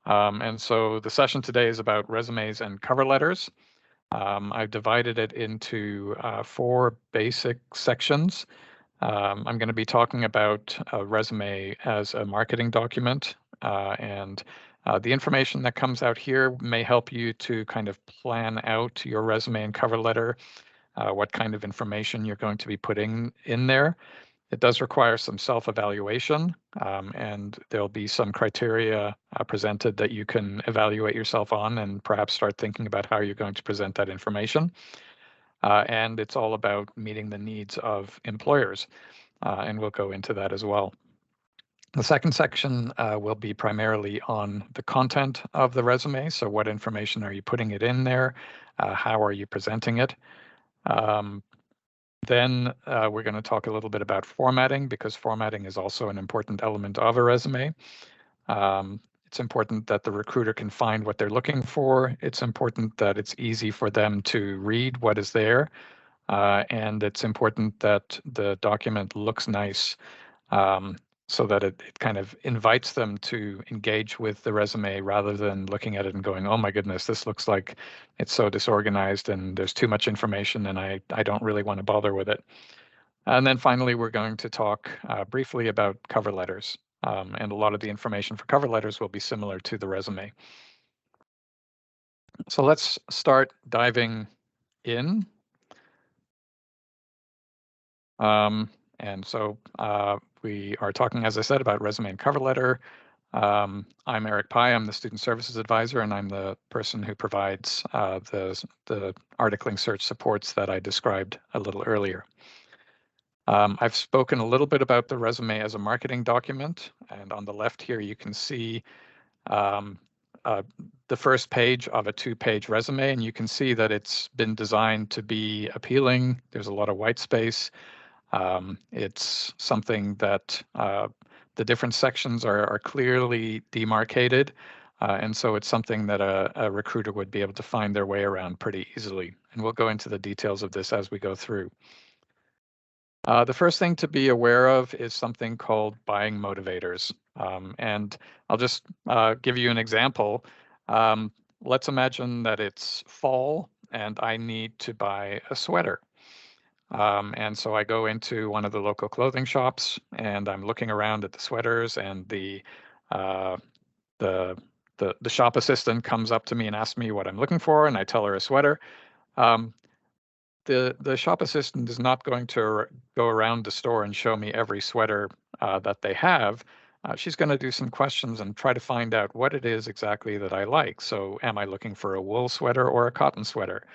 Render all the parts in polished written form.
And so the session today is about resumes and cover letters. I've divided it into 4 basic sections. I'm going to be talking about a resume as a marketing document, and the information that comes out here may help you to kind of plan out your resume and cover letter, what kind of information you're going to be putting in there. It does require some self-evaluation, and there'll be some criteria presented that you can evaluate yourself on and perhaps start thinking about how you're going to present that information. And it's all about meeting the needs of employers, and we'll go into that as well. The second section will be primarily on the content of the resume. So what information are you putting it in there? How are you presenting it? Then we're going to talk a little bit about formatting, because formatting is also an important element of a resume. It's important that the recruiter can find what they're looking for. It's important that it's easy for them to read what is there. And it's important that the document looks nice, so that it kind of invites them to engage with the resume rather than looking at it and going, oh my goodness, this looks like it's so disorganized and there's too much information and I don't really want to bother with it. And then finally, we're going to talk briefly about cover letters. And a lot of the information for cover letters will be similar to the resume. So let's start diving in. And so we are talking, as I said, about resume and cover letter. I'm Eric Pye. I'm the Student Services Advisor, and I'm the person who provides the articling search supports that I described a little earlier. I've spoken a little bit about the resume as a marketing document, and on the left here you can see the first page of a 2-page resume, and you can see that it's been designed to be appealing. There's a lot of white space. It's something that the different sections are clearly demarcated, and so it's something that a recruiter would be able to find their way around pretty easily. And we'll go into the details of this as we go through. The first thing to be aware of is something called buying motivators. And I'll just give you an example. Let's imagine that it's fall and I need to buy a sweater. And so I go into one of the local clothing shops and I'm looking around at the sweaters, and the shop assistant comes up to me and asks me what I'm looking for, and I tell her a sweater. The shop assistant is not going to go around the store and show me every sweater that they have. She's going to do some questions and try to find out what it is exactly that I like. So am I looking for a wool sweater or a cotton sweater?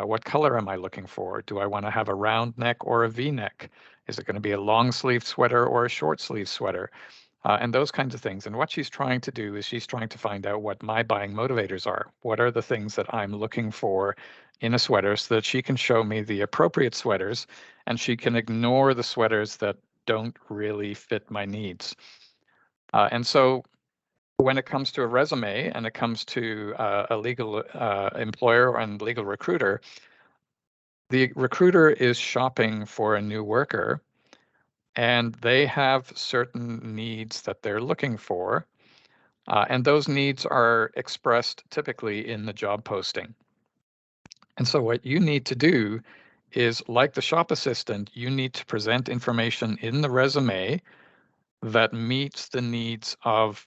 What color am I looking for? Do I want to have a round neck or a V-neck? Is it going to be a long sleeve sweater or a short sleeve sweater? And those kinds of things. And what she's trying to do is she's trying to find out what my buying motivators are. What are the things that I'm looking for in a sweater, so that she can show me the appropriate sweaters and she can ignore the sweaters that don't really fit my needs. And so when it comes to a resume and it comes to a legal employer and legal recruiter, the recruiter is shopping for a new worker, and they have certain needs that they're looking for, and those needs are expressed typically in the job posting. And so what you need to do is, like the shop assistant, you need to present information in the resume that meets the needs of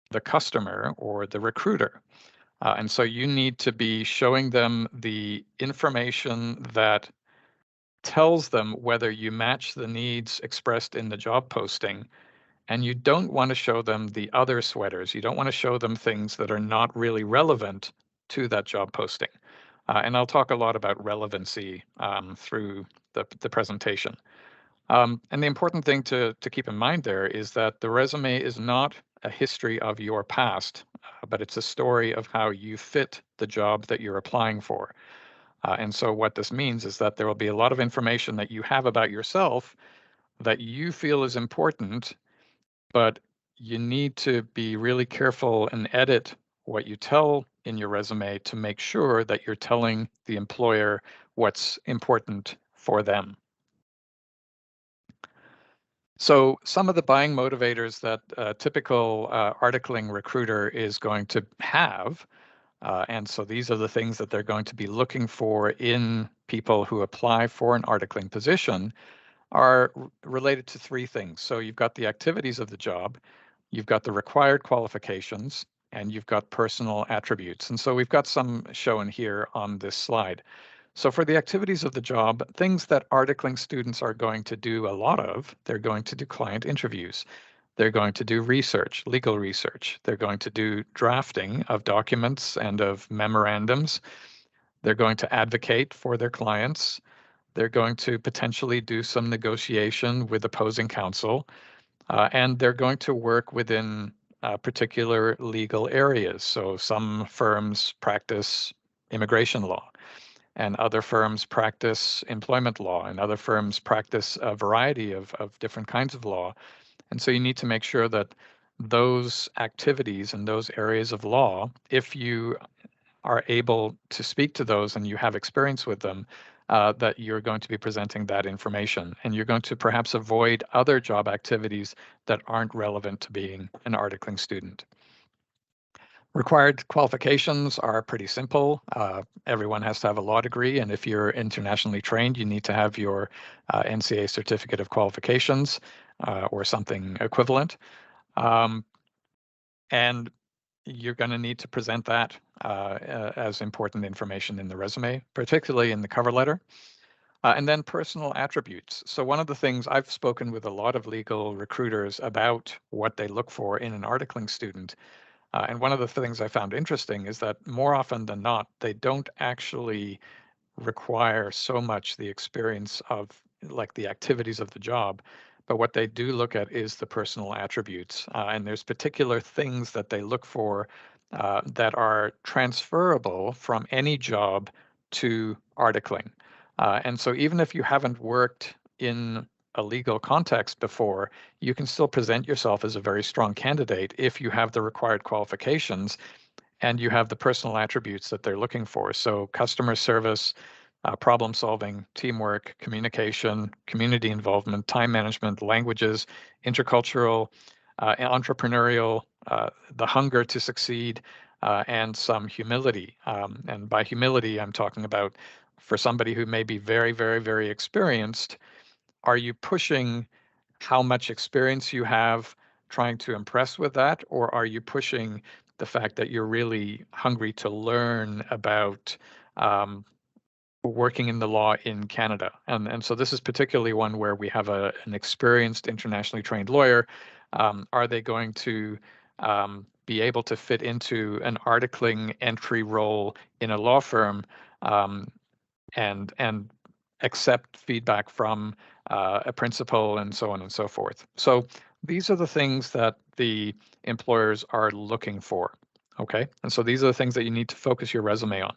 the customer or the recruiter. And so you need to be showing them the information that tells them whether you match the needs expressed in the job posting. And you don't want to show them the other sweaters. You don't want to show them things that are not really relevant to that job posting. And I'll talk a lot about relevancy through the presentation. And the important thing to keep in mind there is that the resume is not a history of your past, but it's a story of how you fit the job that you're applying for. And so what this means is that there will be a lot of information that you have about yourself that you feel is important, but you need to be really careful and edit what you tell in your resume to make sure that you're telling the employer what's important for them. So some of the buying motivators that a typical articling recruiter is going to have, and so these are the things that they're going to be looking for in people who apply for an articling position, are related to three things. So you've got the activities of the job, you've got the required qualifications, and you've got personal attributes. And so we've got some shown here on this slide. So for the activities of the job, things that articling students are going to do a lot of, they're going to do client interviews. They're going to do research, legal research. They're going to do drafting of documents and of memorandums. They're going to advocate for their clients. They're going to potentially do some negotiation with opposing counsel, and they're going to work within particular legal areas. So some firms practice immigration law, and other firms practice employment law, and other firms practice a variety of different kinds of law. And so you need to make sure that those activities and those areas of law, if you are able to speak to those and you have experience with them, that you're going to be presenting that information. And you're going to perhaps avoid other job activities that aren't relevant to being an articling student. Required qualifications are pretty simple. Everyone has to have a law degree, and if you're internationally trained, you need to have your NCA Certificate of Qualifications or something equivalent. And you're going to need to present that as important information in the resume, particularly in the cover letter. And then personal attributes. So one of the things I've spoken with a lot of legal recruiters about what they look for in an articling student. And one of the things I found interesting is that more often than not, they don't actually require so much the experience of like the activities of the job, but what they do look at is the personal attributes. And there's particular things that they look for that are transferable from any job to articling. And so even if you haven't worked in a legal context before, you can still present yourself as a very strong candidate if you have the required qualifications and you have the personal attributes that they're looking for. So customer service, problem solving, teamwork, communication, community involvement, time management, languages, intercultural, entrepreneurial, the hunger to succeed, and some humility. And by humility, I'm talking about for somebody who may be very, very, very experienced, are you pushing how much experience you have trying to impress with that, or are you pushing the fact that you're really hungry to learn about working in the law in Canada? And so this is particularly one where we have an experienced internationally trained lawyer. Are they going to be able to fit into an articling entry role in a law firm and accept feedback from a principal and so on and so forth? So these are the things that the employers are looking for. Okay, and so these are the things that you need to focus your resume on.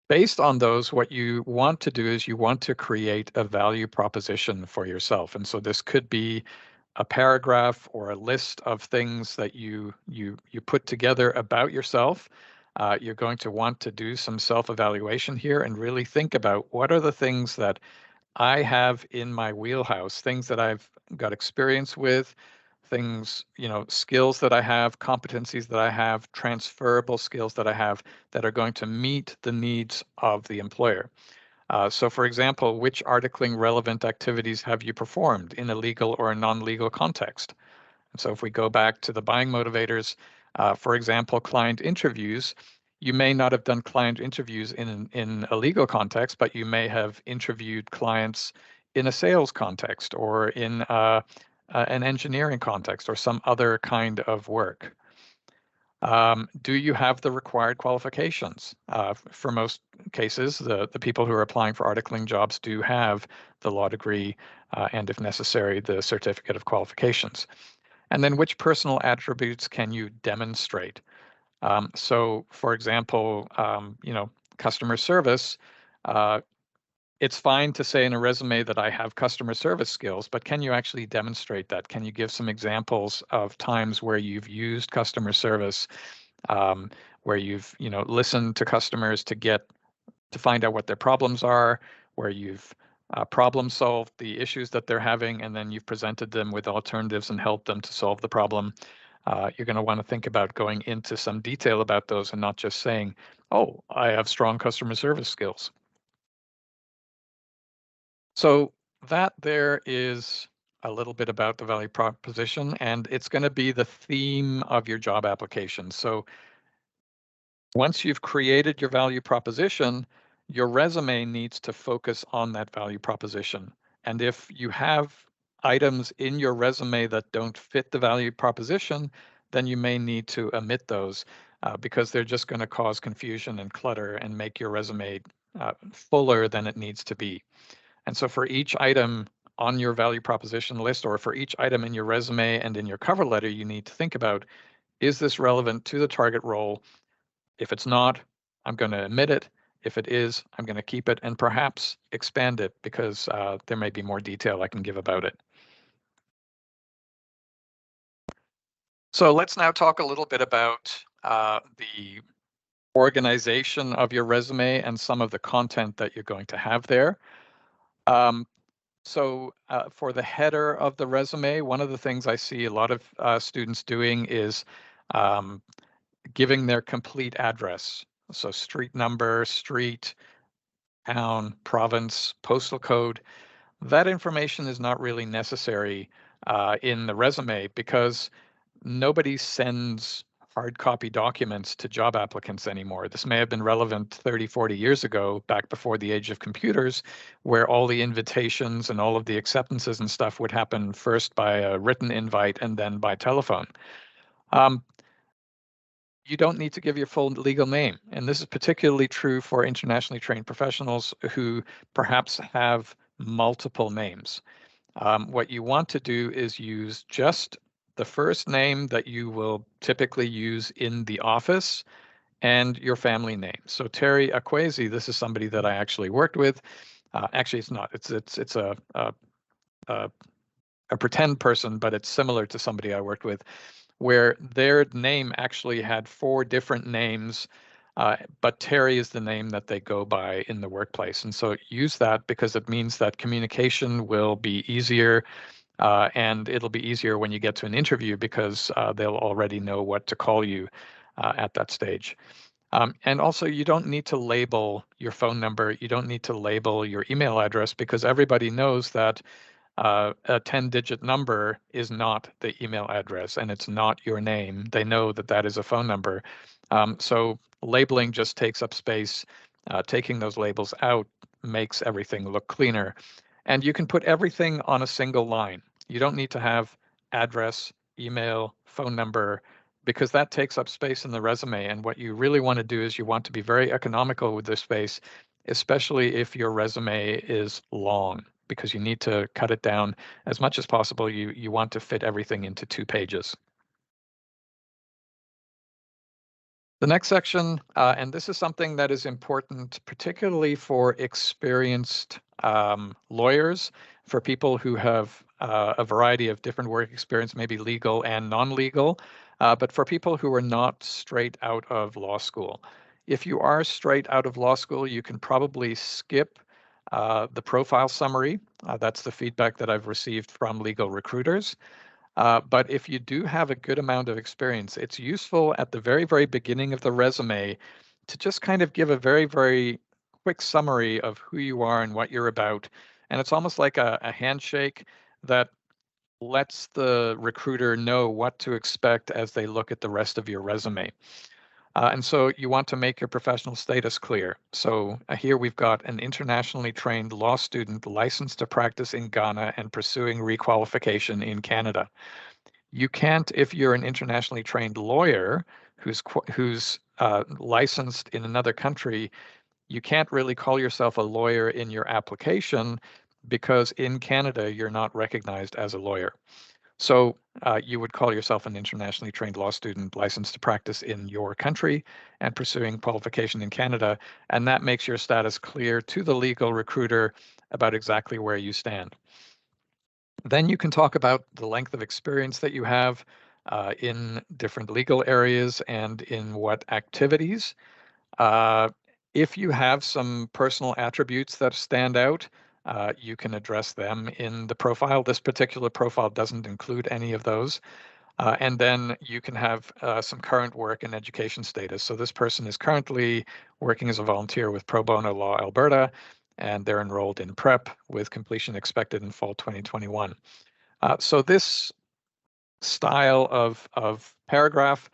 Based on those, what you want to do is you want to create a value proposition for yourself. And so this could be a paragraph or a list of things that you put together about yourself. You're going to want to do some self-evaluation here and really think about what are the things that I have in my wheelhouse, things that I've got experience with, things, skills that I have, competencies that I have, transferable skills that I have that are going to meet the needs of the employer. So for example, which articling relevant activities have you performed in a legal or a non-legal context? And so if we go back to the buying motivators, for example, client interviews, you may not have done client interviews in a legal context, but you may have interviewed clients in a sales context or in an engineering context or some other kind of work. Do you have the required qualifications? For most cases, the people who are applying for articling jobs do have the law degree and, if necessary, the certificate of qualifications. And then which personal attributes can you demonstrate? So, for example, customer service, it's fine to say in a resume that I have customer service skills, but can you actually demonstrate that? Can you give some examples of times where you've used customer service, where you've, listened to customers to find out what their problems are, where you've problem solved the issues that they're having, and then you've presented them with alternatives and helped them to solve the problem. You're going to want to think about going into some detail about those and not just saying, oh, I have strong customer service skills. So that there is a little bit about the value proposition, and it's going to be the theme of your job application. So once you've created your value proposition, your resume needs to focus on that value proposition. And if you have items in your resume that don't fit the value proposition, then you may need to omit those because they're just going to cause confusion and clutter and make your resume fuller than it needs to be. And so for each item on your value proposition list, or for each item in your resume and in your cover letter, you need to think about, is this relevant to the target role? If it's not, I'm going to omit it. If it is, I'm going to keep it and perhaps expand it because there may be more detail I can give about it. So let's now talk a little bit about the organization of your resume and some of the content that you're going to have there. So for the header of the resume, one of the things I see a lot of students doing is giving their complete address. So street number, street, town, province, postal code. That information is not really necessary in the resume because nobody sends hard copy documents to job applicants anymore. This may have been relevant 30, 40 years ago, back before the age of computers, where all the invitations and all of the acceptances and stuff would happen first by a written invite and then by telephone. You don't need to give your full legal name. And this is particularly true for internationally trained professionals who perhaps have multiple names. What you want to do is use just the first name that you will typically use in the office and your family name. So Terry Akwesi, this is somebody that I actually worked with. Actually, it's not. It's a pretend person, but it's similar to somebody I worked with, where their name actually had 4 different names, but Terry is the name that they go by in the workplace. And so use that because it means that communication will be easier, and it'll be easier when you get to an interview because they'll already know what to call you at that stage. And also, you don't need to label your phone number. You don't need to label your email address because everybody knows that a 10-digit number is not the email address and it's not your name. They know that that is a phone number. So labeling just takes up space. Taking those labels out makes everything look cleaner. And you can put everything on a single line. You don't need to have address, email, phone number, because that takes up space in the resume. And what you really want to do is you want to be very economical with this space, especially if your resume is long, because you need to cut it down as much as possible. You want to fit everything into 2 pages. The next section, and this is something that is important, particularly for experienced lawyers, for people who have a variety of different work experience, maybe legal and non-legal, but for people who are not straight out of law school. If you are straight out of law school, you can probably skip the profile summary. That's the feedback that I've received from legal recruiters. But if you do have a good amount of experience, it's useful at the very, very beginning of the resume to just kind of give a very, very quick summary of who you are and what you're about. And it's almost like a handshake that lets the recruiter know what to expect as they look at the rest of your resume. And so you want to make your professional status clear. So here we've got an internationally trained law student licensed to practice in Ghana and pursuing requalification in Canada. You can't, if you're an internationally trained lawyer who's licensed in another country, you can't really call yourself a lawyer in your application because in Canada, you're not recognized as a lawyer. So you would call yourself an internationally trained law student licensed to practice in your country and pursuing qualification in Canada. And that makes your status clear to the legal recruiter about exactly where you stand. Then you can talk about the length of experience that you have in different legal areas and in what activities. If you have some personal attributes that stand out, you can address them in the profile. This particular profile doesn't include any of those. And then you can have some current work and education status. So this person is currently working as a volunteer with Pro Bono Law Alberta, and they're enrolled in PrEP with completion expected in fall 2021. So this style of paragraph,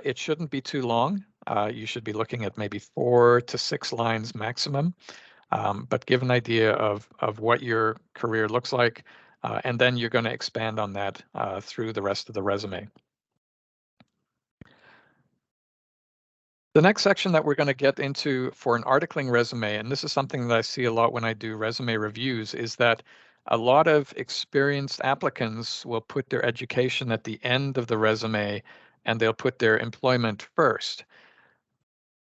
it shouldn't be too long. You should be looking at maybe 4 to 6 lines maximum, but give an idea of what your career looks like, and then you're going to expand on that through the rest of the resume. The next section that we're going to get into for an articling resume, and this is something that I see a lot when I do resume reviews, is that a lot of experienced applicants will put their education at the end of the resume and they'll put their employment first.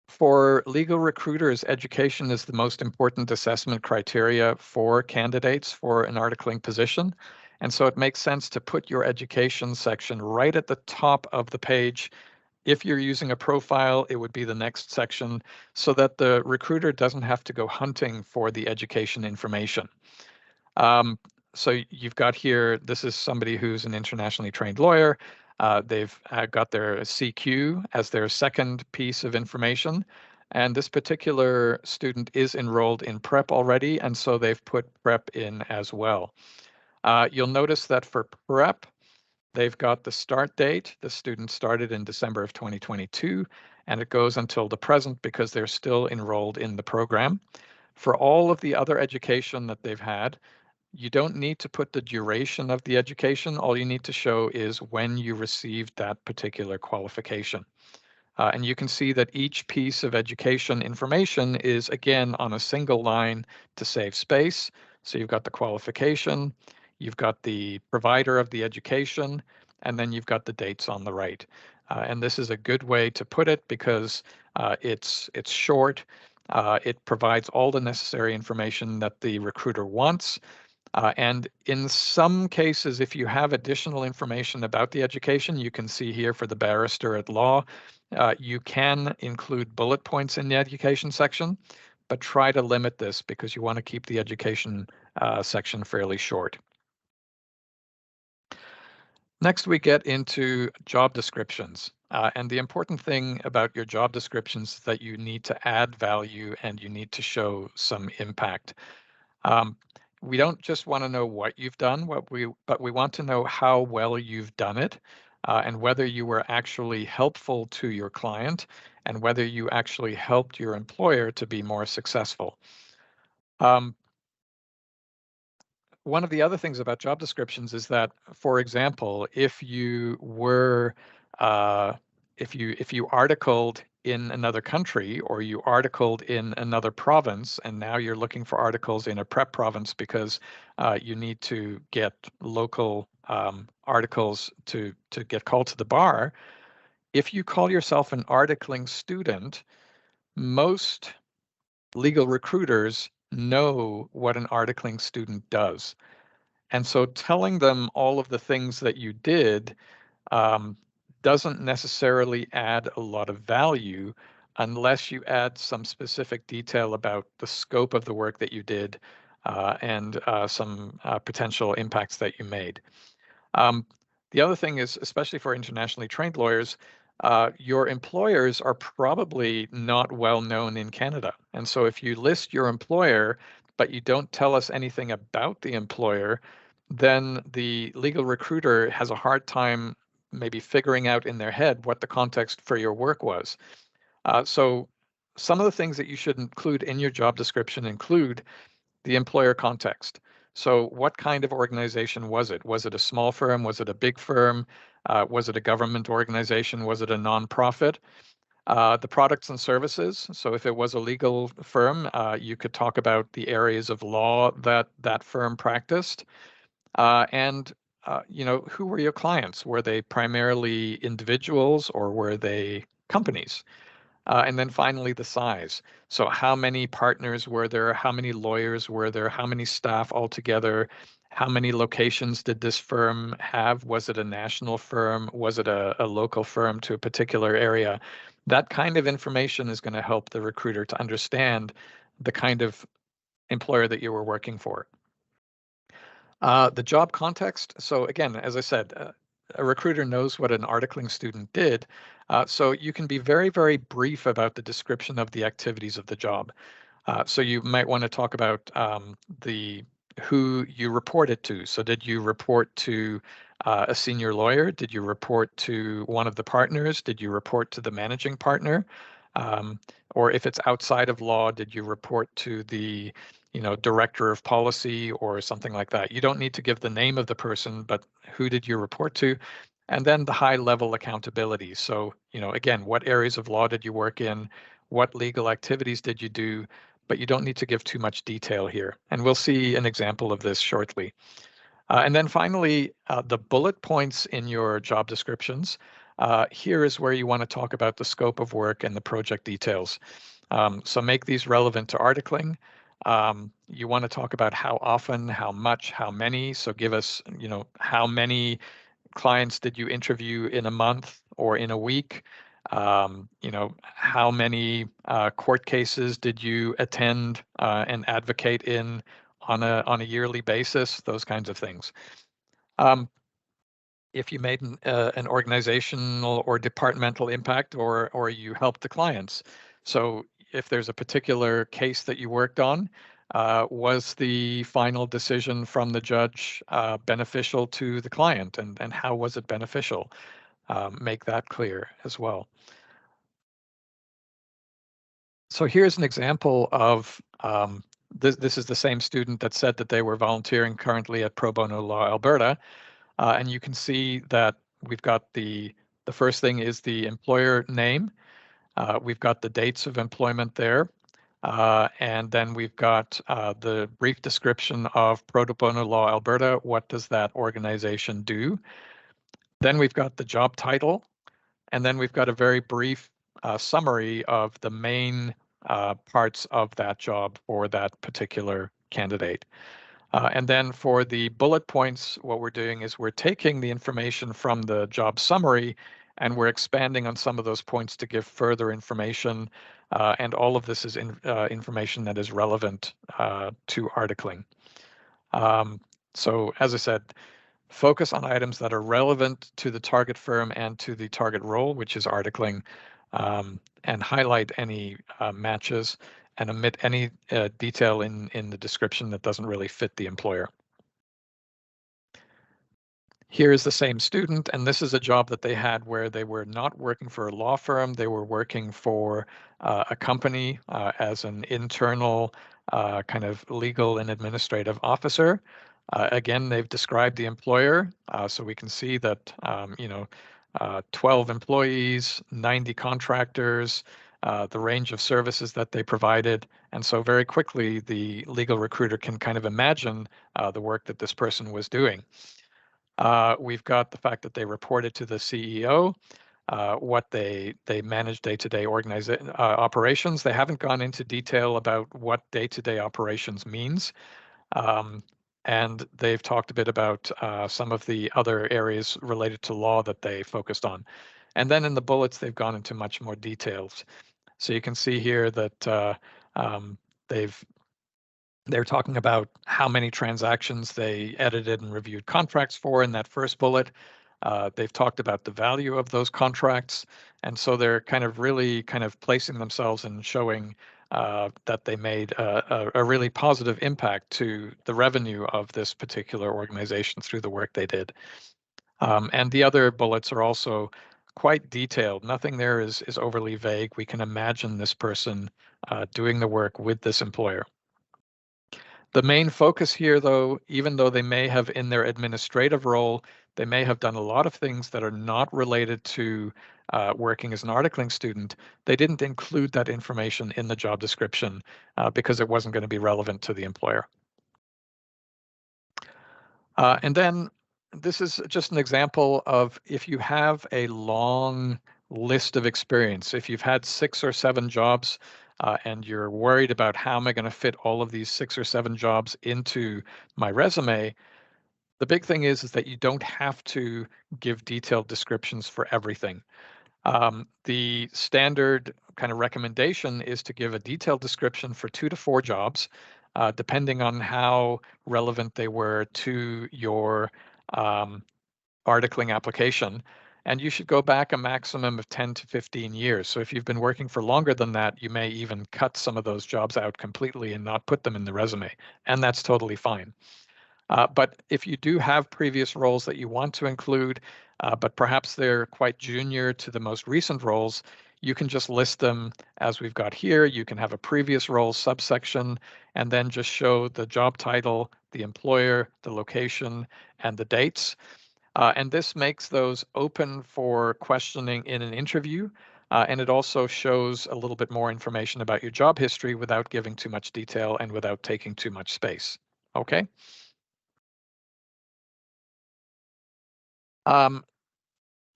For legal recruiters, education is the most important assessment criteria for candidates for an articling position. And so it makes sense to put your education section right at the top of the page. If you're using a profile, it would be the next section so that the recruiter doesn't have to go hunting for the education information. So you've got here, this is somebody who's an internationally trained lawyer. They've got their CQ as their second piece of information. And this particular student is enrolled in PrEP already, and so they've put PrEP in as well. You'll notice that for PrEP, they've got the start date. The student started in December of 2022, and it goes until the present because they're still enrolled in the program. For all of the other education that they've had, you don't need to put the duration of the education. All you need to show is when you received that particular qualification. And you can see that each piece of education information is, again, on a single line to save space. So you've got the qualification, you've got the provider of the education, and then you've got the dates on the right. And this is a good way to put it because it's short. It provides all the necessary information that the recruiter wants. And in some cases, if you have additional information about the education, you can see here for the barrister at law, you can include bullet points in the education section, but try to limit this because you want to keep the education section fairly short. Next, we get into job descriptions. And the important thing about your job descriptions is that you need to add value and you need to show some impact. We don't just want to know what you've done, but we want to know how well you've done it, and whether you were actually helpful to your client and whether you actually helped your employer to be more successful. Um, One of the other things about job descriptions is that, for example, if you were uh, if you articled in another country or you articled in another province and now you're looking for articles in a PrEP province because you need to get local articles to get called to the bar, if you call yourself an articling student, most legal recruiters know what an articling student does. And so telling them all of the things that you did um, doesn't necessarily add a lot of value unless you add some specific detail about the scope of the work that you did and some potential impacts that you made. Um, the other thing is, especially for internationally trained lawyers, your employers are probably not well known in Canada. And so if you list your employer, but you don't tell us anything about the employer, then the legal recruiter has a hard time maybe figuring out in their head what the context for your work was. So some of the things that you should include in your job description include the employer context. So what kind of organization was it? Was it a small firm? Was it a big firm? Was it a government organization? Was it a nonprofit? The products and services. So if it was a legal firm, you could talk about the areas of law that that firm practiced. And you know, who were your clients? Were they primarily individuals or were they companies? And then finally, the size. So how many partners were there? How many lawyers were there? How many staff altogether? How many locations did this firm have? Was it a national firm? Was it a local firm to a particular area? That kind of information is going to help the recruiter to understand the kind of employer that you were working for. The job context. So again, as I said, a recruiter knows what an articling student did. So you can be very, very brief about the description of the activities of the job. So you might want to talk about the who you reported to. So did you report to a senior lawyer? Did you report to one of the partners? Did you report to the managing partner? Um, or if it's outside of law, did you report to the director of policy or something like that? You don't need to give the name of the person, but who did you report to? And then the high level accountability. So, again, what areas of law did you work in? What legal activities did you do? But you don't need to give too much detail here. And we'll see an example of this shortly. And then finally, the bullet points in your job descriptions. Here is where you want to talk about the scope of work and the project details. So make these relevant to articling. You want to talk about how often, how much, how many. So give us, how many clients did you interview in a month or in a week? How many court cases did you attend and advocate in on a yearly basis? Those kinds of things. If you made an organizational or departmental impact, or you helped the clients. So if there's a particular case that you worked on, was the final decision from the judge beneficial to the client, and how was it beneficial? Make that clear as well. So here's an example of this is the same student that said that they were volunteering currently at Pro Bono Law Alberta. And you can see that we've got the first thing is the employer name. We've got the dates of employment there. And then we've got the brief description of Pro Bono Law Alberta. What does that organization do? Then we've got the job title. And then we've got a very brief summary of the main parts of that job for that particular candidate. And then for the bullet points, what we're doing is we're taking the information from the job summary and we're expanding on some of those points to give further information. And all of this is information that is relevant to articling. So as I said, focus on items that are relevant to the target firm and to the target role, which is articling, and highlight any matches and omit any detail in the description that doesn't really fit the employer. Here is the same student, and this is a job that they had where they were not working for a law firm. They were working for a company as an internal kind of legal and administrative officer. Again, they've described the employer, so we can see that 12 employees, 90 contractors, the range of services that they provided. And so very quickly, the legal recruiter can kind of imagine the work that this person was doing. We've got the fact that they reported to the CEO, what they manage day-to-day operations. They haven't gone into detail about what day-to-day operations means. And they've talked a bit about some of the other areas related to law that they focused on. And then in the bullets, they've gone into much more details. So you can see here that they're talking about how many transactions they edited and reviewed contracts for in that first bullet. They've talked about the value of those contracts. And so they're kind of really kind of placing themselves and showing that they made a really positive impact to the revenue of this particular organization through the work they did. And the other bullets are also quite detailed. Nothing there is overly vague. We can imagine this person doing the work with this employer. The main focus here, though, even though they may have in their administrative role, they may have done a lot of things that are not related to working as an articling student, they didn't include that information in the job description because it wasn't going to be relevant to the employer. And then this is just an example of if you have a long list of experience, if you've had 6 or 7 jobs and you're worried about how am I going to fit all of these 6 or 7 jobs into my resume, the big thing is that you don't have to give detailed descriptions for everything. The standard kind of recommendation is to give a detailed description for 2 to 4 jobs. depending on how relevant they were to your um, articling application. And you should go back a maximum of 10 to 15 years. So if you've been working for longer than that, you may even cut some of those jobs out completely and not put them in the resume. And that's totally fine. But if you do have previous roles that you want to include, but perhaps they're quite junior to the most recent roles, you can just list them as we've got here. You can have a previous role subsection and then just show the job title, the employer, the location, and the dates. And this makes those open for questioning in an interview. And it also shows a little bit more information about your job history without giving too much detail and without taking too much space. Okay. Um,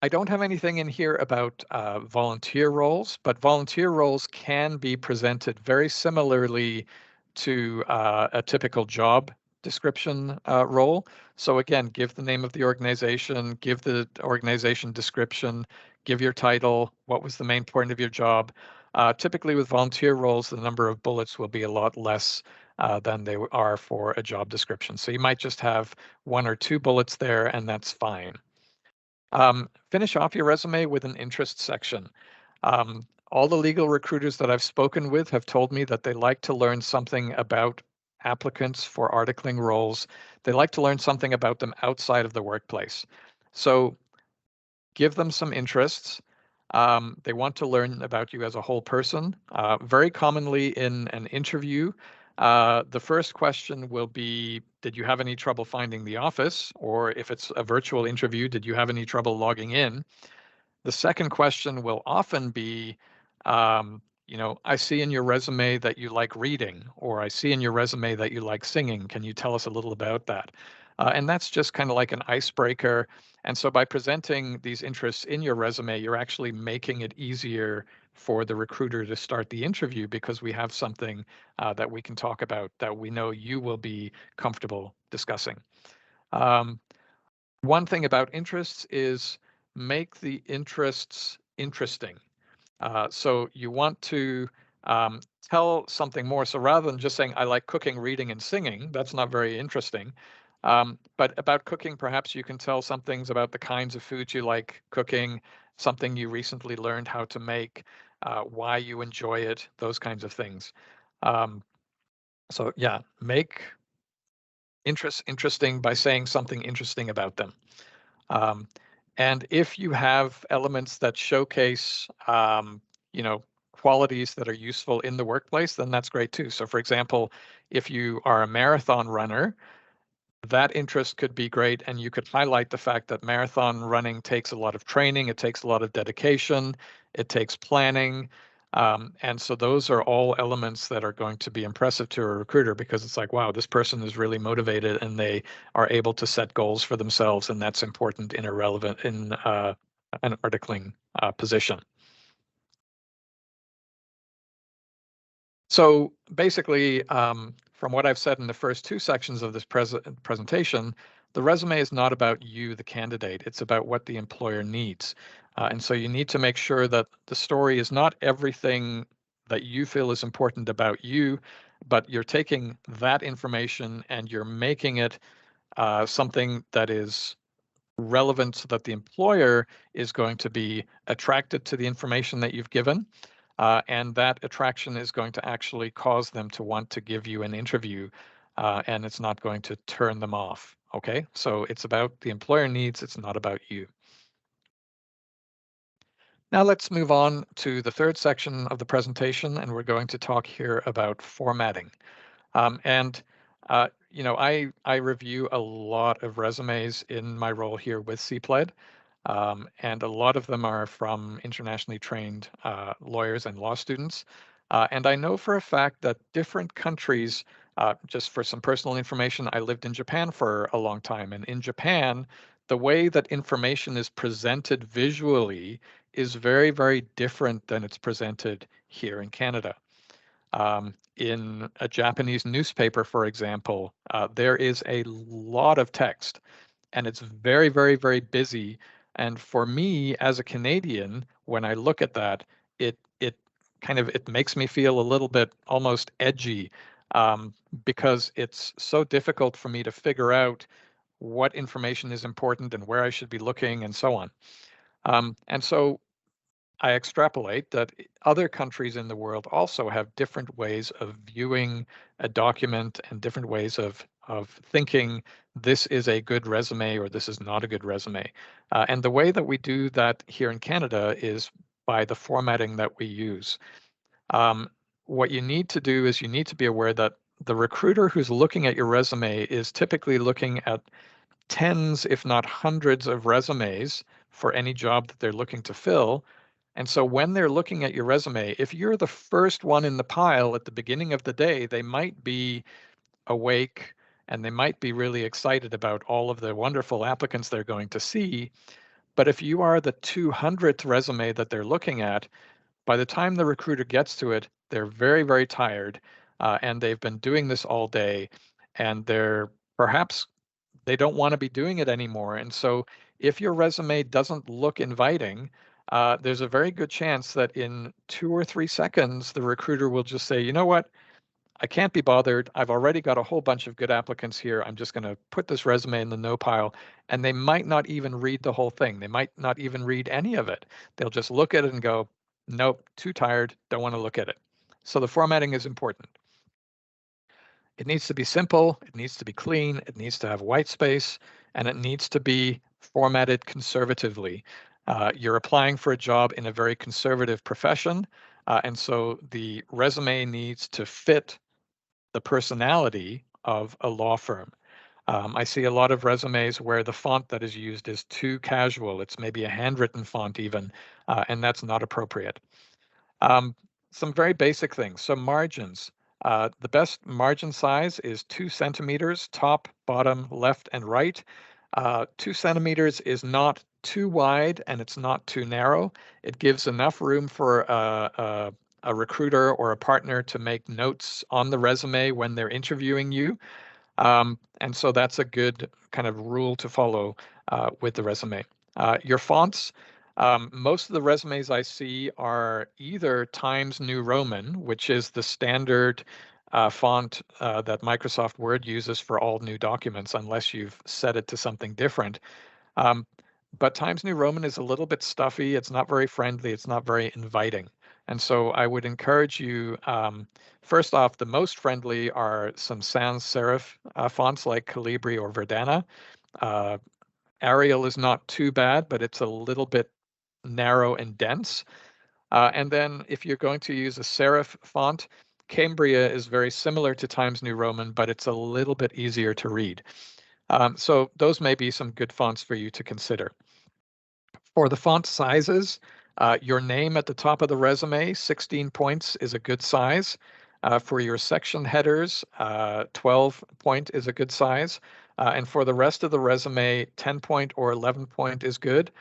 I don't have anything in here about volunteer roles, but volunteer roles can be presented very similarly to a typical job description role. So again, give the name of the organization, give the organization description, give your title, what was the main point of your job. Typically with volunteer roles, the number of bullets will be a lot less than they are for a job description. So you might just have one or two bullets there, and that's fine. Finish off your resume with an interest section. All the legal recruiters that I've spoken with have told me that they like to learn something about applicants for articling roles. They like to learn something about them outside of the workplace. So give them some interests. They want to learn about you as a whole person. Very commonly in an interview, the first question will be, did you have any trouble finding the office? Or if it's a virtual interview, did you have any trouble logging in? The second question will often be, I see in your resume that you like reading, or I see in your resume that you like singing. Can you tell us a little about that? And that's just kind of like an icebreaker. And so by presenting these interests in your resume, you're actually making it easier for the recruiter to start the interview because we have something that we can talk about that we know you will be comfortable discussing. Um, One thing about interests is make the interests interesting. So you want to tell something more. So rather than just saying, I like cooking, reading, and singing, that's not very interesting. But about cooking, perhaps you can tell some things about the kinds of foods you like cooking, something you recently learned how to make, why you enjoy it, those kinds of things. Um, so yeah, make interests interesting by saying something interesting about them. Um, and if you have elements that showcase, you know, qualities that are useful in the workplace, then that's great too. So for example, if you are a marathon runner, that interest could be great. And you could highlight the fact that marathon running takes a lot of training, it takes a lot of dedication, it takes planning. And so those are all elements that are going to be impressive to a recruiter because it's like, wow, this person is really motivated and they are able to set goals for themselves. And that's important in an articling position. So basically, from what I've said in the first two sections of this presentation, the resume is not about you, the candidate. It's about what the employer needs. And so you need to make sure that the story is not everything that you feel is important about you, but you're taking that information and you're making it something that is relevant so that the employer is going to be attracted to the information that you've given. And that attraction is going to actually cause them to want to give you an interview, and it's not going to turn them off. Okay, so it's about the employer needs, it's not about you. Now let's move on to the third section of the presentation, and we're going to talk here about formatting. And I review a lot of resumes in my role here with CPLED, and a lot of them are from internationally trained lawyers and law students. And I know for a fact that different countries, just for some personal information, I lived in Japan for a long time, and in Japan, the way that information is presented visually is very, very different than it's presented here in Canada. In a Japanese newspaper, for example, there is a lot of text and it's very, very, very busy. And for me as a Canadian, when I look at that, it makes me feel a little bit almost edgy. um, because it's so difficult for me to figure out what information is important and where I should be looking and so on. And so I extrapolate that other countries in the world also have different ways of viewing a document and different ways of thinking this is a good resume or this is not a good resume. And the way that we do that here in Canada is by the formatting that we use. Um, what you need to do is you need to be aware that the recruiter who's looking at your resume is typically looking at tens, if not hundreds, of resumes for any job that they're looking to fill. And so when they're looking at your resume, if you're the first one in the pile at the beginning of the day, they might be awake and they might be really excited about all of the wonderful applicants they're going to see. But if you are the 200th resume that they're looking at, by the time the recruiter gets to it, they're very, very tired, and they've been doing this all day, and perhaps they don't want to be doing it anymore. And so if your resume doesn't look inviting, there's a very good chance that in 2 or 3 seconds, the recruiter will just say, you know what? I can't be bothered. I've already got a whole bunch of good applicants here. I'm just going to put this resume in the no pile. And they might not even read the whole thing. They might not even read any of it. They'll just look at it and go, nope, too tired. Don't want to look at it. So the formatting is important. It needs to be simple, it needs to be clean, it needs to have white space, and it needs to be formatted conservatively. You're applying for a job in a very conservative profession, and so the resume needs to fit the personality of a law firm. I see a lot of resumes where the font that is used is too casual. It's maybe a handwritten font even, and that's not appropriate. Um, some very basic things. So margins. The best margin size is 2 centimeters, top, bottom, left, and right. 2 centimeters is not too wide and it's not too narrow. It gives enough room for a recruiter or a partner to make notes on the resume when they're interviewing you. And so that's a good kind of rule to follow with the resume. Your fonts, most of the resumes I see are either Times New Roman, which is the standard font that Microsoft Word uses for all new documents, unless you've set it to something different. Um, but Times New Roman is a little bit stuffy. It's not very friendly. It's not very inviting. And so I would encourage you, first off, the most friendly are some sans serif fonts like Calibri or Verdana. Uh, Arial is not too bad, but it's a little bit narrow and dense. And then if you're going to use a serif font, Cambria is very similar to Times New Roman, but it's a little bit easier to read. So those may be some good fonts for you to consider. For the font sizes, your name at the top of the resume, 16 points is a good size. For your section headers, 12 point is a good size. And for the rest of the resume, 10 point or 11 point is good.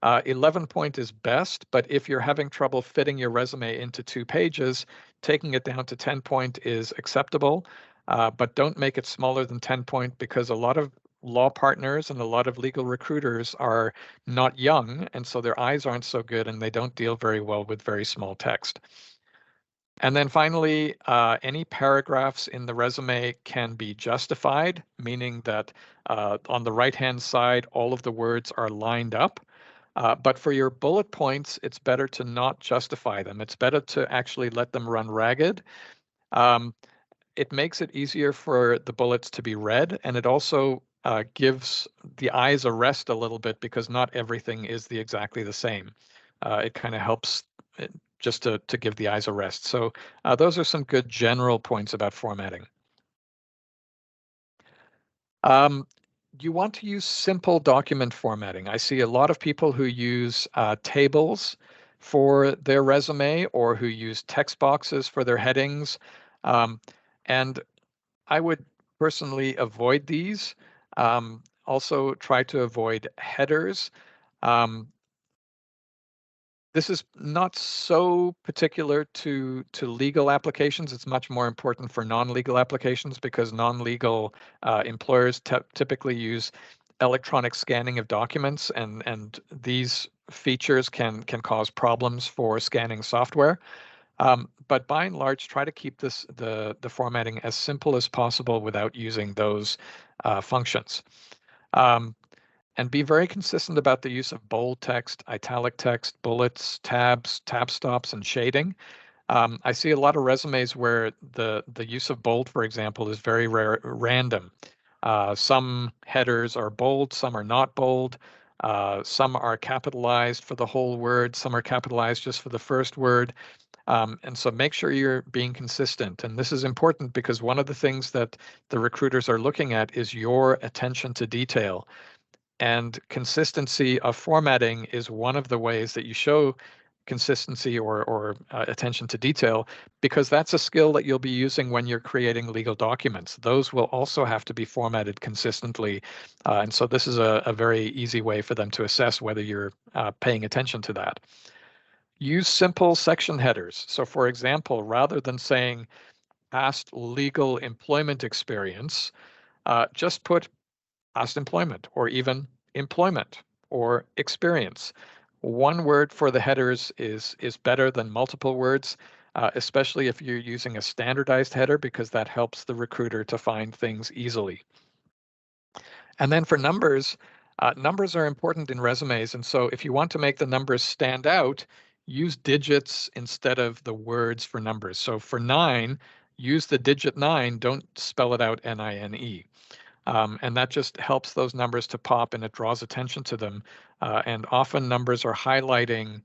11 point is best, but if you're having trouble fitting your resume into 2 pages, taking it down to 10 point is acceptable. But don't make it smaller than 10 point because a lot of law partners and a lot of legal recruiters are not young, and so their eyes aren't so good and they don't deal very well with very small text. And then finally, any paragraphs in the resume can be justified, meaning that on the right-hand side, all of the words are lined up. But for your bullet points, it's better to not justify them. It's better to actually let them run ragged. Um, it makes it easier for the bullets to be read, and it also gives the eyes a rest a little bit because not everything is exactly the same. It kind of helps just to give the eyes a rest. So those are some good general points about formatting. Um, you want to use simple document formatting. I see a lot of people who use tables for their resume or who use text boxes for their headings. Um, and I would personally avoid these. Also try to avoid headers. Um, this is not so particular to legal applications. It's much more important for non-legal applications because non-legal employers typically use electronic scanning of documents, and these features can cause problems for scanning software. but by and large, try to keep the formatting as simple as possible without using those functions. Um, and be very consistent about the use of bold text, italic text, bullets, tabs, tab stops, and shading. I see a lot of resumes where the use of bold, for example, is very random. Some headers are bold, some are not bold. Some are capitalized for the whole word, some are capitalized just for the first word. And so make sure you're being consistent. And this is important because one of the things that the recruiters are looking at is your attention to detail. And consistency of formatting is one of the ways that you show consistency or attention to detail, because that's a skill that you'll be using when you're creating legal documents. Those will also have to be formatted consistently. And so this is a very easy way for them to assess whether you're paying attention to that. Use simple section headers. So for example, rather than saying past legal employment experience, just put past employment or even employment or experience. One word for the headers is better than multiple words, especially if you're using a standardized header, because that helps the recruiter to find things easily. And then for numbers, numbers are important in resumes. And so if you want to make the numbers stand out, use digits instead of the words for numbers. So for 9, use the digit 9, don't spell it out N-I-N-E. And that just helps those numbers to pop and it draws attention to them. And often numbers are highlighting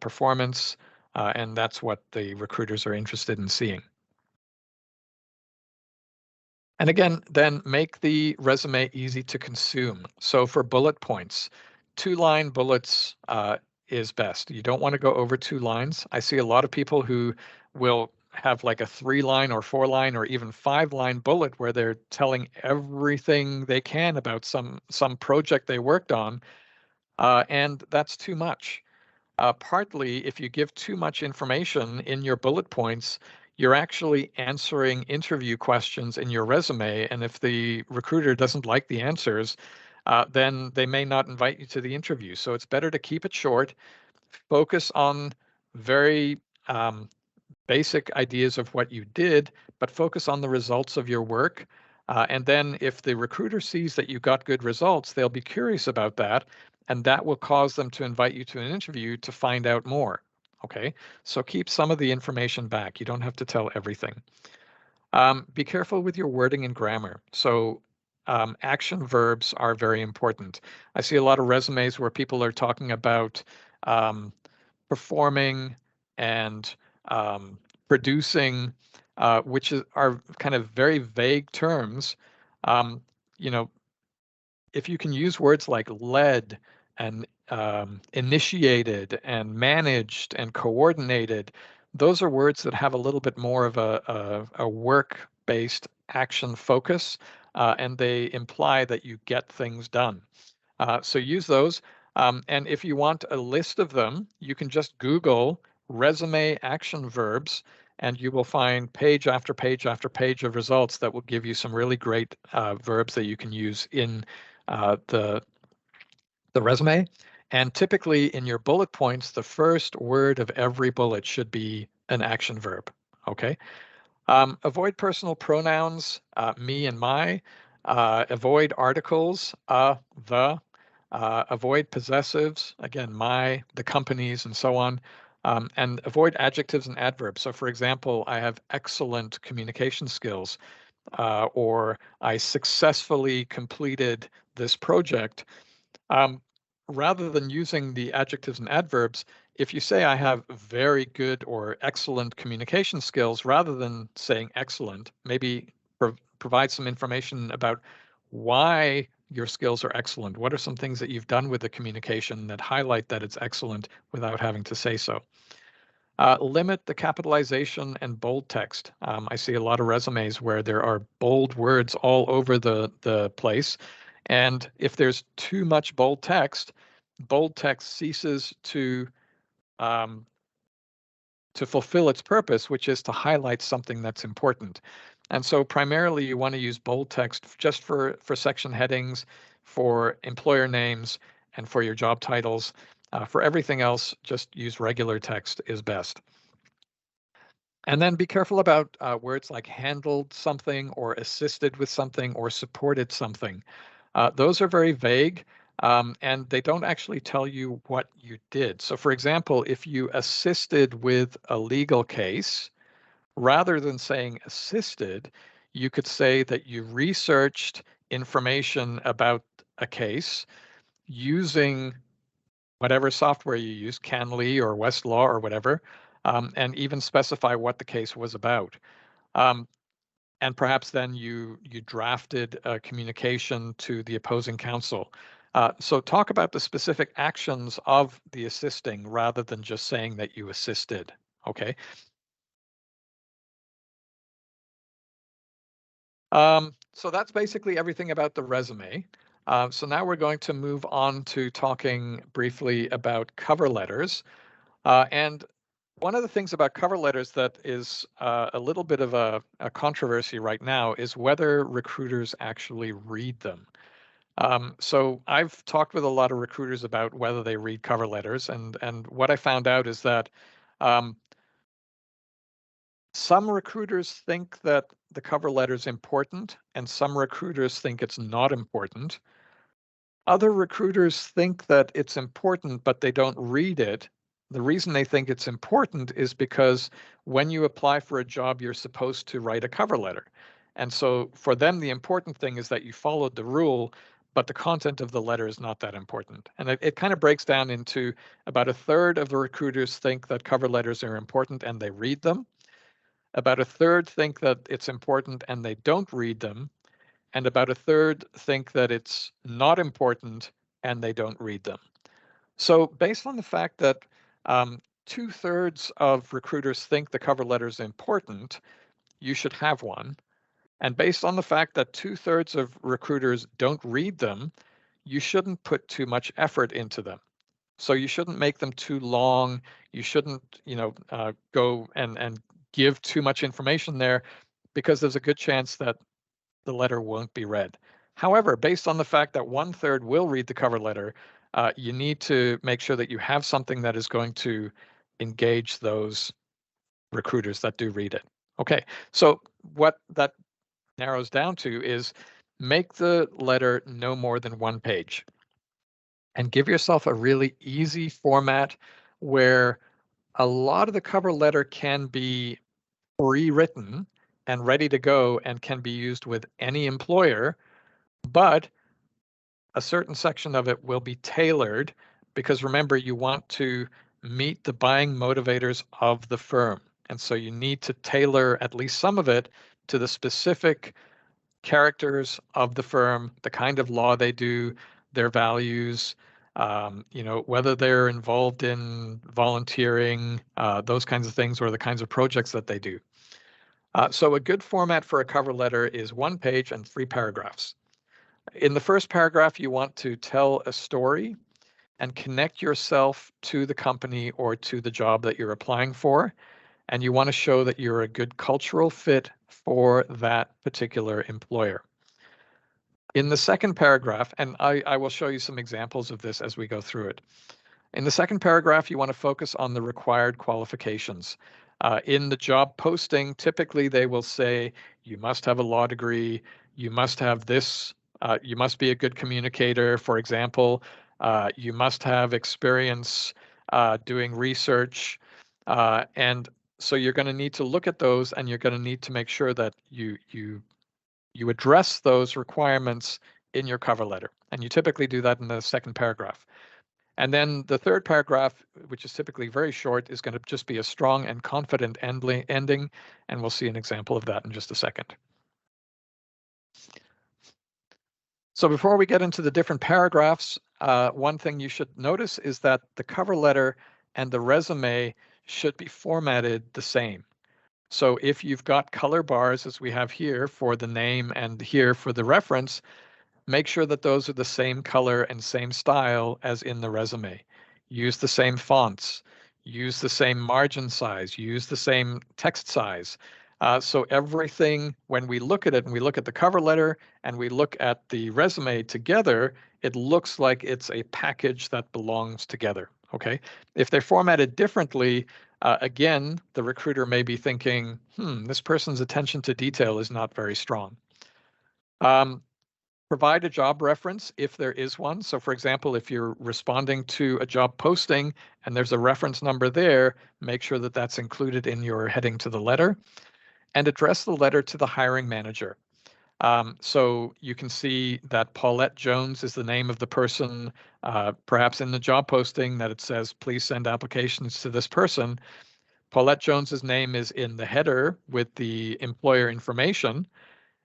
performance, and that's what the recruiters are interested in seeing. And again, then make the resume easy to consume. So for bullet points, 2-line bullets is best. You don't want to go over 2 lines. I see a lot of people who will have like a 3-line or 4-line or even 5-line bullet where they're telling everything they can about some project they worked on, and that's too much. Partly, if you give too much information in your bullet points, you're actually answering interview questions in your resume. And if the recruiter doesn't like the answers, then they may not invite you to the interview. So it's better to keep it short, focus on very basic ideas of what you did, but focus on the results of your work. And then if the recruiter sees that you got good results, they'll be curious about that, and that will cause them to invite you to an interview to find out more. Okay, so keep some of the information back. You don't have to tell everything. Be careful with your wording and grammar. So action verbs are very important. I see a lot of resumes where people are talking about um, performing and producing, are kind of very vague terms. Um, you know, if you can use words like led and initiated and managed and coordinated, those are words that have a little bit more of a work-based action focus, and they imply that you get things done. So use those. And if you want a list of them, you can just Google resume action verbs, and you will find page after page after page of results that will give you some really great verbs that you can use in the resume. And typically in your bullet points, the first word of every bullet should be an action verb. Okay. Avoid personal pronouns, me and my. Avoid articles, the. Avoid possessives, again, my, the companies, and so on. And avoid adjectives and adverbs. So, for example, I have excellent communication skills, or I successfully completed this project. Um, Rather than using the adjectives and adverbs, if you say I have very good or excellent communication skills, rather than saying excellent, maybe provide some information about why your skills are excellent. What are some things that you've done with the communication that highlight that it's excellent without having to say so? Limit the capitalization and bold text. I see a lot of resumes where there are bold words all over the place. And if there's too much bold text ceases um, to fulfill its purpose, which is to highlight something that's important. And so primarily you want to use bold text just for section headings, for employer names, and for your job titles. For everything else, just use regular text is best. And then be careful about words like handled something or assisted with something or supported something. Those are very vague, and they don't actually tell you what you did. So, for example, if you assisted with a legal case, rather than saying assisted, you could say that you researched information about a case using whatever software you use, Canly or Westlaw or whatever, and even specify what the case was about. Um, and perhaps then you drafted a communication to the opposing counsel. So talk about the specific actions of the assisting rather than just saying that you assisted. Okay. So that's basically everything about the resume. So now we're going to move on to talking briefly about cover letters. And one of the things about cover letters that is a little bit of a controversy right now is whether recruiters actually read them. So I've talked with a lot of recruiters about whether they read cover letters, and what I found out is that um, some recruiters think that the cover letter is important, and some recruiters think it's not important. Other recruiters think that it's important, but they don't read it. The reason they think it's important is because when you apply for a job, you're supposed to write a cover letter. And so for them, the important thing is that you followed the rule, but the content of the letter is not that important. And it kind of breaks down into about a third of the recruiters think that cover letters are important and they read them. About a third think that it's important and they don't read them, and about a third think that it's not important and they don't read them. So, based on the fact that 2/3 of recruiters think the cover letter is important, you should have one. And based on the fact that 2/3 of recruiters don't read them, you shouldn't put too much effort into them. So you shouldn't make them too long. You shouldn't, go and give too much information there because there's a good chance that the letter won't be read. However, based on the fact that 1/3 will read the cover letter, you need to make sure that you have something that is going to engage those recruiters that do read it. Okay, so what that narrows down to is make the letter no more than 1 page and give yourself a really easy format where a lot of the cover letter can be rewritten and ready to go and can be used with any employer, but a certain section of it will be tailored because remember, you want to meet the buying motivators of the firm. And so you need to tailor at least some of it to the specific characters of the firm, the kind of law they do, their values, whether they're involved in volunteering, those kinds of things, or the kinds of projects that they do. So a good format for a cover letter is 1 page and 3 paragraphs. In the first paragraph, you want to tell a story and connect yourself to the company or to the job that you're applying for. And you want to show that you're a good cultural fit for that particular employer. In the second paragraph, and I will show you some examples of this as we go through it. In the second paragraph, you want to focus on the required qualifications. In the job posting, typically they will say you must have a law degree, you must have this, you must be a good communicator, for example, you must have experience doing research. And so you're going to need to look at those and you're going to need to make sure that you address those requirements in your cover letter. And you typically do that in the second paragraph. And then the third paragraph, which is typically very short, is going to just be a strong and confident ending. And we'll see an example of that in just a second. So before we get into the different paragraphs, one thing you should notice is that the cover letter and the resume should be formatted the same. So if you've got color bars, as we have here for the name and here for the reference, make sure that those are the same color and same style as in the resume. Use the same fonts, use the same margin size, use the same text size. So everything, when we look at it and we look at the cover letter and we look at the resume together, it looks like it's a package that belongs together. Okay. If they're formatted differently, again, the recruiter may be thinking, this person's attention to detail is not very strong. Um, Provide a job reference if there is one. So, for example, if you're responding to a job posting and there's a reference number there, make sure that that's included in your heading to the letter, and address the letter to the hiring manager. So you can see that Paulette Jones is the name of the person, perhaps in the job posting that it says, please send applications to this person. Paulette Jones's name is in the header with the employer information.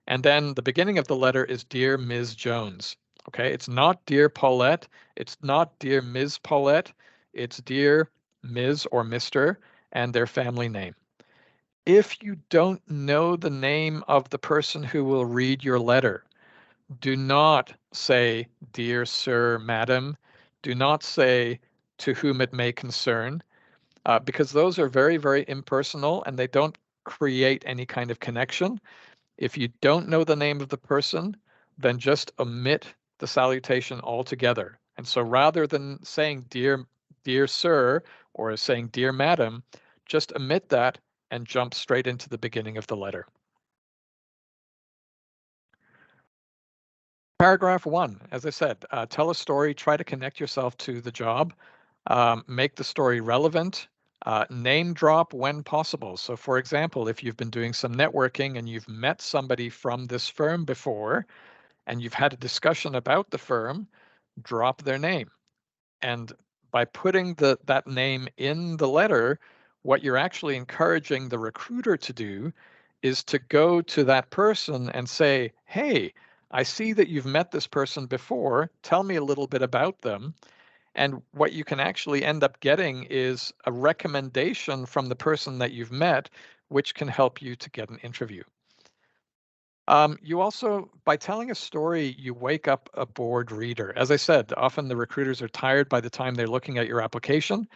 And then the beginning of the letter is Dear Ms. Jones. Okay, it's not Dear Paulette. It's not Dear Ms. Paulette. It's Dear Ms. or Mr. and their family name. If you don't know the name of the person who will read your letter, do not say, Dear Sir, Madam. Do not say, To whom it may concern, because those are very, very impersonal and they don't create any kind of connection. If you don't know the name of the person, then just omit the salutation altogether. And so rather than saying dear sir or saying dear madam, just omit that and jump straight into the beginning of the letter. Paragraph 1, as I said, tell a story, try to connect yourself to the job, make the story relevant, name drop when possible. So for example, if you've been doing some networking and you've met somebody from this firm before, and you've had a discussion about the firm, drop their name. And by putting that name in the letter, what you're actually encouraging the recruiter to do is to go to that person and say, hey, I see that you've met this person before. Tell me a little bit about them. And what you can actually end up getting is a recommendation from the person that you've met, which can help you to get an interview. You also, by telling a story, you wake up a bored reader. As I said, often the recruiters are tired by the time they're looking at your application.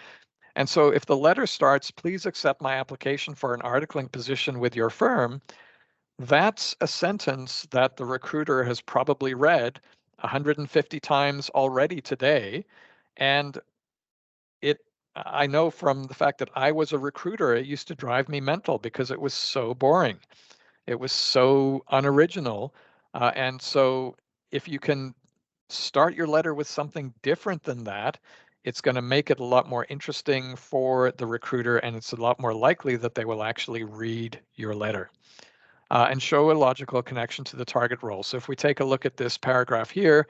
And so if the letter starts, please accept my application for an articling position with your firm, that's a sentence that the recruiter has probably read 150 times already today. And I know from the fact that I was a recruiter, it used to drive me mental because it was so boring. It was so unoriginal. And so if you can start your letter with something different than that, it's going to make it a lot more interesting for the recruiter, and it's a lot more likely that they will actually read your letter and show a logical connection to the target role. So if we take a look at this paragraph here,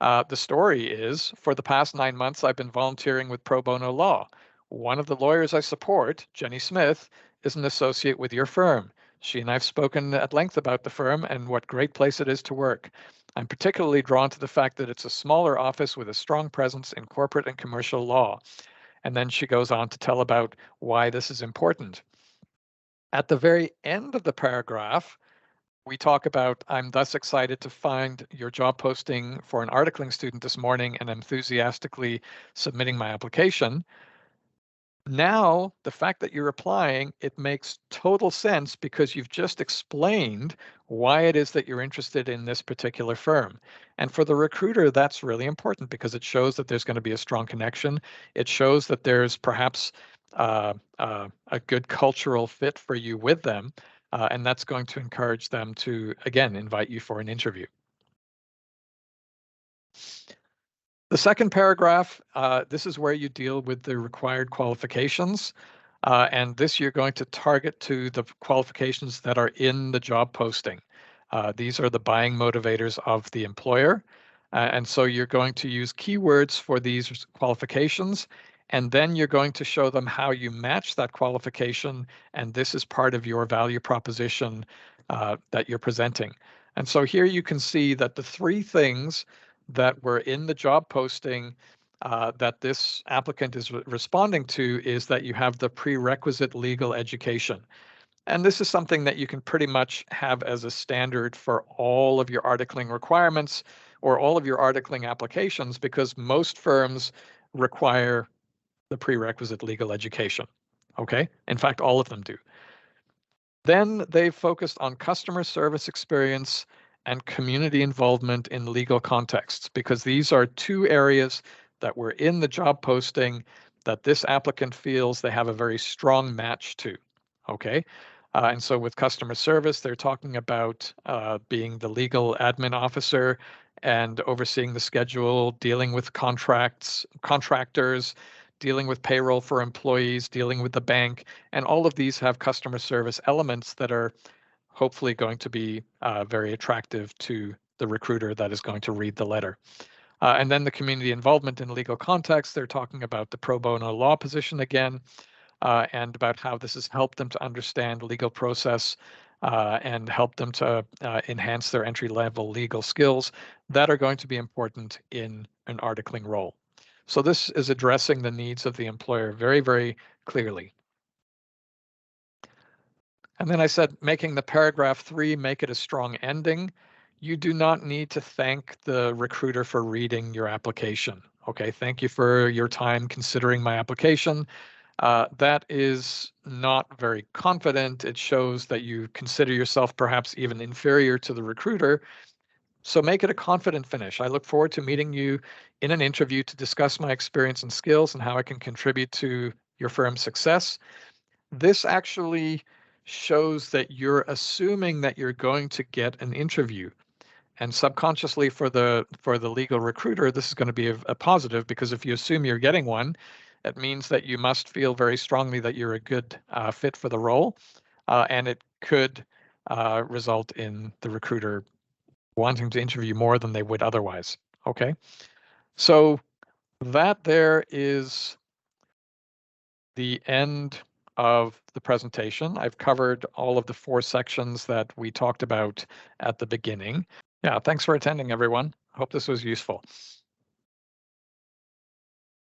the story is, for the past 9 months, I've been volunteering with Pro Bono Law. One of the lawyers I support, Jenny Smith, is an associate with your firm. She and I have spoken at length about the firm and what great place it is to work. I'm particularly drawn to the fact that it's a smaller office with a strong presence in corporate and commercial law. And then she goes on to tell about why this is important. At the very end of the paragraph, we talk about, I'm thus excited to find your job posting for an articling student this morning and enthusiastically submitting my application. Now, the fact that you're applying, it makes total sense because you've just explained why it is that you're interested in this particular firm. And for the recruiter, that's really important because it shows that there's going to be a strong connection. It shows that there's perhaps a good cultural fit for you with them. And that's going to encourage them to, again, invite you for an interview. The second paragraph, this is where you deal with the required qualifications. And this you're going to target to the qualifications that are in the job posting. These are the buying motivators of the employer. And so you're going to use keywords for these qualifications, and then you're going to show them how you match that qualification. And this is part of your value proposition that you're presenting. And so here you can see that the three things that were in the job posting that this applicant is responding to is that you have the prerequisite legal education. And this is something that you can pretty much have as a standard for all of your articling requirements or all of your articling applications, because most firms require the prerequisite legal education. Okay, in fact, all of them do. Then they focused on customer service experience and community involvement in legal contexts, because these are two areas that were in the job posting that this applicant feels they have a very strong match to. Okay. And so with customer service, they're talking about being the legal admin officer and overseeing the schedule, dealing with contractors, dealing with payroll for employees, dealing with the bank. And all of these have customer service elements that are hopefully going to be very attractive to the recruiter that is going to read the letter. And then the community involvement in legal context, they're talking about the pro bono law position again, and about how this has helped them to understand legal process and help them to enhance their entry level legal skills that are going to be important in an articling role. So this is addressing the needs of the employer very, very clearly. And then I said, making the paragraph 3, make it a strong ending. You do not need to thank the recruiter for reading your application. Okay, thank you for your time considering my application. That is not very confident. It shows that you consider yourself perhaps even inferior to the recruiter. So make it a confident finish. I look forward to meeting you in an interview to discuss my experience and skills and how I can contribute to your firm's success. This actually shows that you're assuming that you're going to get an interview. And subconsciously for the legal recruiter, this is going to be a positive, because if you assume you're getting one, it means that you must feel very strongly that you're a good fit for the role. And it could result in the recruiter wanting to interview more than they would otherwise. Okay. So that there is the end of the presentation. I've covered all of the 4 sections that we talked about at the beginning. Yeah, thanks for attending, everyone. Hope this was useful.